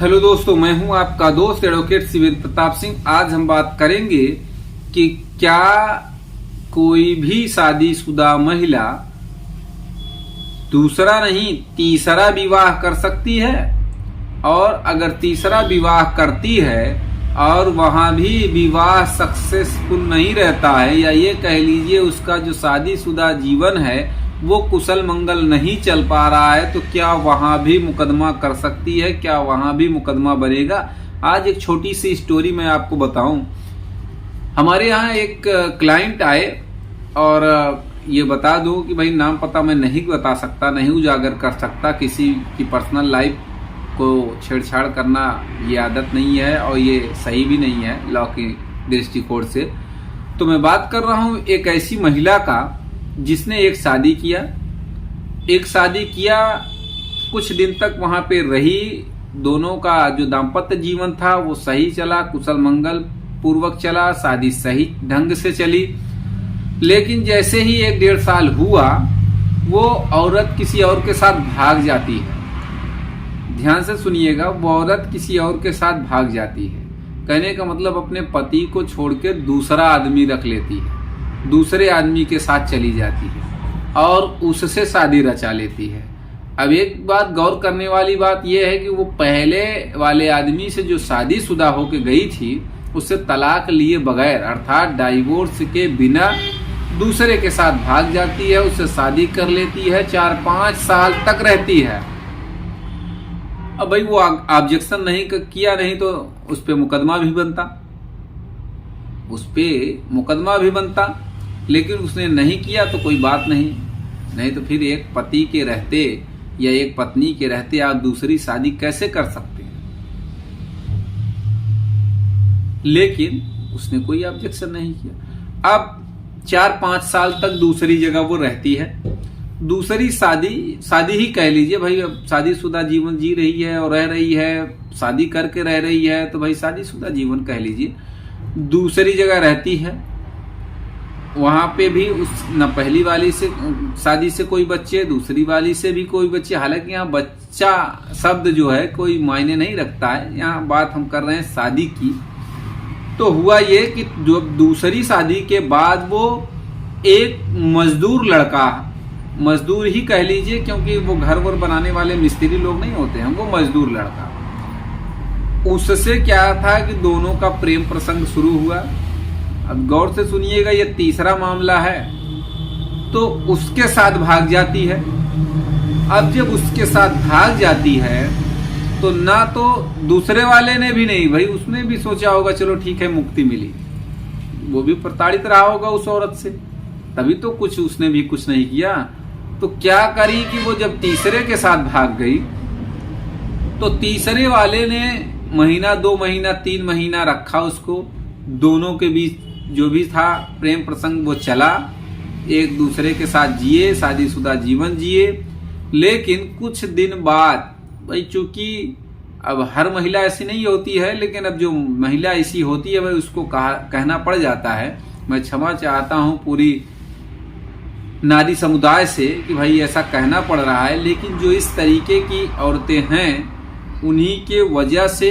Hello दोस्तों, मैं हूं आपका दोस्त एडवोकेट शिविर प्रताप सिंह। आज हम बात करेंगे कि क्या कोई भी शादीशुदा महिला दूसरा नहीं तीसरा विवाह कर सकती है, और अगर तीसरा विवाह करती है और वहां भी विवाह सक्सेसफुल नहीं रहता है, या ये कह लीजिए उसका जो शादीशुदा जीवन है वो कुशल मंगल नहीं चल पा रहा है, तो क्या वहां भी मुकदमा कर सकती है? क्या वहां भी मुकदमा बनेगा? आज एक छोटी सी स्टोरी मैं आपको बताऊं। हमारे यहाँ एक क्लाइंट आए और ये बता दो कि भाई नाम पता मैं नहीं बता सकता, नहीं उजागर कर सकता, किसी की पर्सनल लाइफ को छेड़छाड़ करना ये आदत नहीं है और ये सही भी नहीं है लॉ की दृष्टिकोण से। तो मैं बात कर रहा हूं एक ऐसी महिला का जिसने एक शादी किया, कुछ दिन तक वहां पे रही। दोनों का जो दाम्पत्य जीवन था वो सही चला, कुशल मंगल पूर्वक चला, शादी सही ढंग से चली। लेकिन जैसे ही 1-1.5 साल हुआ, वो औरत किसी और के साथ भाग जाती है। ध्यान से सुनिएगा, वो औरत किसी और के साथ भाग जाती है। कहने का मतलब अपने पति को छोड़ के दूसरा आदमी रख लेती है, दूसरे आदमी के साथ चली जाती है और उससे शादी रचा लेती है। अब एक बात गौर करने वाली बात यह है कि वो पहले वाले आदमी से जो शादीशुदा होके गई थी उससे तलाक लिए बगैर, अर्थात डाइवोर्स के बिना दूसरे के साथ भाग जाती है, उससे शादी कर लेती है, 4-5 साल तक रहती है। अब भाई वो ऑब्जेक्शन नहीं किया, नहीं तो उस पे मुकदमा भी बनता, लेकिन उसने नहीं किया तो कोई बात नहीं तो फिर एक पति के रहते या एक पत्नी के रहते आप दूसरी शादी कैसे कर सकते हैं? लेकिन उसने कोई ऑब्जेक्शन नहीं किया। अब 4-5 साल तक दूसरी जगह वो रहती है, दूसरी शादी ही कह लीजिए भाई। अब शादीशुदा जीवन जी रही है और रह रही है, शादी करके रह रही है, तो भाई शादीशुदा जीवन कह लीजिए। दूसरी जगह रहती है, वहां पे भी उस न पहली वाली से शादी से कोई बच्चे, दूसरी वाली से भी कोई बच्चे। हालांकि यहाँ बच्चा शब्द जो है कोई मायने नहीं रखता है, यहाँ बात हम कर रहे हैं शादी की। तो हुआ ये कि जो दूसरी शादी के बाद वो एक मजदूर ही कह लीजिए, क्योंकि वो घर वर बनाने वाले मिस्त्री लोग नहीं होते हैं, वो मजदूर लड़का, उससे क्या था कि दोनों का प्रेम प्रसंग शुरू हुआ। अब गौर से सुनिएगा, ये तीसरा मामला है। तो उसके साथ भाग जाती है। अब जब उसके साथ भाग जाती है तो ना तो दूसरे वाले ने भी नहीं, भाई उसने भी सोचा होगा चलो ठीक है मुक्ति मिली, वो भी प्रताड़ित रहा होगा उस औरत से, तभी तो उसने भी कुछ नहीं किया। तो क्या करी कि वो जब तीसरे के साथ भाग गई तो तीसरे वाले ने महीना, 2 महीना, 3 महीना रखा उसको। दोनों के बीच जो भी था प्रेम प्रसंग वो चला, एक दूसरे के साथ जिए, शादीशुदा जीवन जिए। लेकिन कुछ दिन बाद, भाई चूंकि अब हर महिला ऐसी नहीं होती है, लेकिन अब जो महिला ऐसी होती है भाई उसको कहना पड़ जाता है। मैं क्षमा चाहता हूं पूरी नारी समुदाय से कि भाई ऐसा कहना पड़ रहा है, लेकिन जो इस तरीके की औरतें हैं उन्हीं के वजह से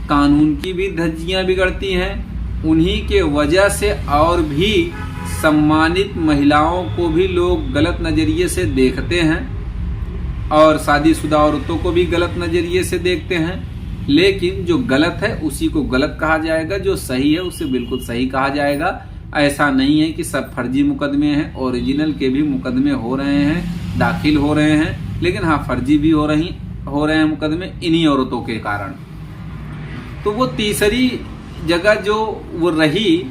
कानून की भी धज्जियां बिगड़ती हैं, उन्हीं के वजह से और भी सम्मानित महिलाओं को भी लोग गलत नजरिए से देखते हैं और शादीशुदा औरतों को भी गलत नजरिए से देखते हैं। लेकिन जो गलत है उसी को गलत कहा जाएगा, जो सही है उसे बिल्कुल सही कहा जाएगा। ऐसा नहीं है कि सब फर्जी मुकदमे हैं, ओरिजिनल के भी मुकदमे हो रहे हैं, दाखिल हो रहे हैं, लेकिन हाँ फर्जी भी हो रहे हैं मुकदमे इन्हीं औरतों के कारण। तो वो तीसरी जगह जो वो रही,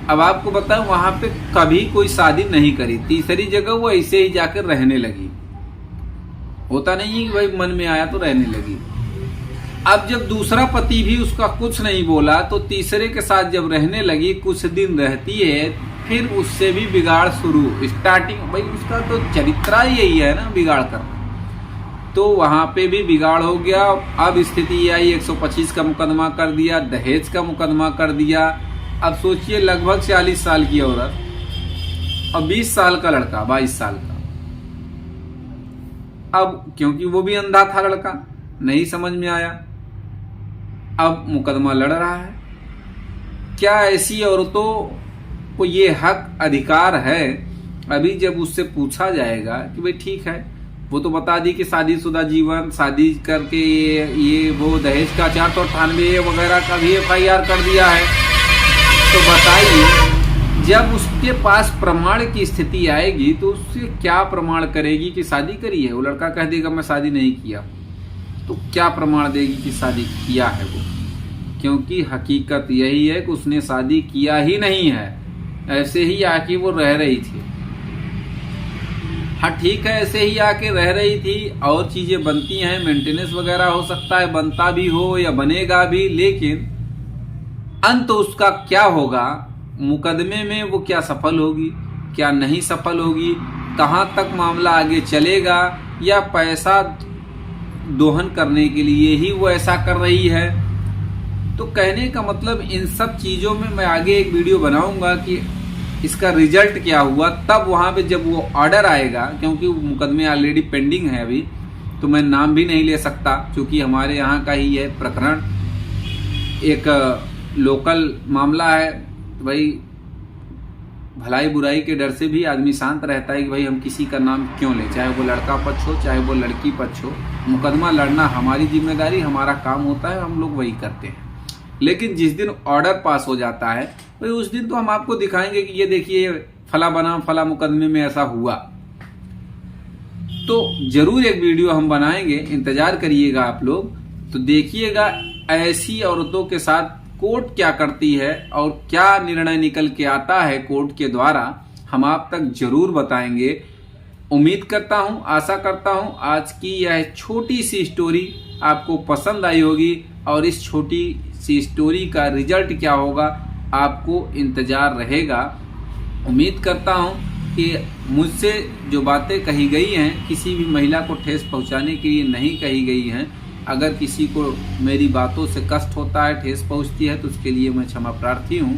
अब आपको बताऊं वहां पे कभी कोई शादी नहीं करी। तीसरी जगह वो ऐसे ही जाकर रहने लगी, होता नहीं कि भाई मन में आया तो रहने लगी। अब जब दूसरा पति भी उसका कुछ नहीं बोला तो तीसरे के साथ जब रहने लगी, कुछ दिन रहती है, फिर उससे भी बिगाड़ शुरू। स्टार्टिंग भाई उसका तो चरित्र यही है ना, बिगाड़ करना। तो वहां पे भी बिगाड़ हो गया। अब स्थिति आई 125 का मुकदमा कर दिया, दहेज का मुकदमा कर दिया। अब सोचिए लगभग 40 साल की औरत और 20 साल का लड़का, 22 साल का। अब क्योंकि वो भी अंधा था लड़का, नहीं समझ में आया, अब मुकदमा लड़ रहा है। क्या ऐसी औरतों को ये हक अधिकार है? अभी जब उससे पूछा जाएगा कि भाई ठीक है, वो तो बता दी कि शादीशुदा जीवन, शादी करके ये वो दहेज का 498 वगैरह का भी FIR कर दिया है। तो बताइए, जब उसके पास प्रमाण की स्थिति आएगी तो उससे क्या प्रमाण करेगी कि शादी करी है? वो लड़का कह देगा मैं शादी नहीं किया, तो क्या प्रमाण देगी कि शादी किया है वो? क्योंकि हकीकत यही है कि उसने शादी किया ही नहीं है, ऐसे ही आके वो रह रही थी। हाँ ठीक है, ऐसे ही आके रह रही थी, और चीजें बनती हैं, मेंटेनेंस वगैरह हो सकता है, बनता भी हो या बनेगा भी, लेकिन अंत उसका क्या होगा? मुकदमे में वो क्या सफल होगी, क्या नहीं सफल होगी, कहां तक मामला आगे चलेगा, या पैसा दोहन करने के लिए ही वो ऐसा कर रही है? तो कहने का मतलब इन सब चीजों में मैं आगे एक वीडियो बनाऊंगा कि इसका रिजल्ट क्या हुआ। तब वहां पे जब वो ऑर्डर आएगा, क्योंकि मुकदमे ऑलरेडी पेंडिंग है अभी, तो मैं नाम भी नहीं ले सकता क्योंकि हमारे यहाँ का ही है प्रकरण, एक लोकल मामला है। तो भाई भलाई बुराई के डर से भी आदमी शांत रहता है कि भाई हम किसी का नाम क्यों लें, चाहे वो लड़का पक्ष हो चाहे वो लड़की पक्ष हो। मुकदमा लड़ना हमारी जिम्मेदारी, हमारा काम होता है, हम लोग वही करते हैं। लेकिन जिस दिन ऑर्डर पास हो जाता है भाई उस दिन तो हम आपको दिखाएंगे कि ये देखिए फला बनाम फला मुकदमे में ऐसा हुआ। तो जरूर एक वीडियो हम बनाएंगे, इंतजार करिएगा आप लोग। तो देखिएगा ऐसी औरतों के साथ कोर्ट क्या करती है और क्या निर्णय निकल के आता है कोर्ट के द्वारा, हम आप तक जरूर बताएंगे। उम्मीद करता हूं, आशा करता हूं आज की यह छोटी सी स्टोरी आपको पसंद आई होगी, और इस छोटी सी स्टोरी का रिजल्ट क्या होगा आपको इंतजार रहेगा। उम्मीद करता हूं कि मुझसे जो बातें कही गई हैं किसी भी महिला को ठेस पहुंचाने के लिए नहीं कही गई हैं। अगर किसी को मेरी बातों से कष्ट होता है, ठेस पहुंचती है, तो उसके लिए मैं क्षमा प्रार्थी हूं।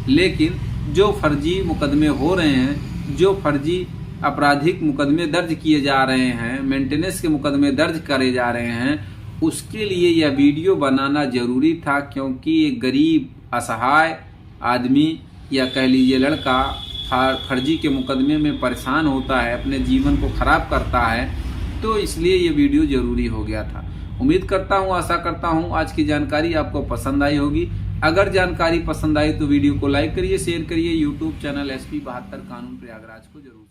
लेकिन जो फर्जी मुकदमे हो रहे हैं, जो फर्जी आपराधिक मुकदमे दर्ज किए जा रहे हैं, मेंटेनेंस के मुकदमे दर्ज करे जा रहे हैं, उसके लिए यह वीडियो बनाना जरूरी था। क्योंकि एक गरीब असहाय आदमी या कह लीजिए लड़का फर्जी के मुकदमे में परेशान होता है, अपने जीवन को खराब करता है, तो इसलिए ये वीडियो जरूरी हो गया था। उम्मीद करता हूँ, आशा करता हूँ आज की जानकारी आपको पसंद आई होगी। अगर जानकारी पसंद आई तो वीडियो को लाइक करिए, शेयर करिए। यूट्यूब चैनल SP 72 कानून प्रयागराज को जरूर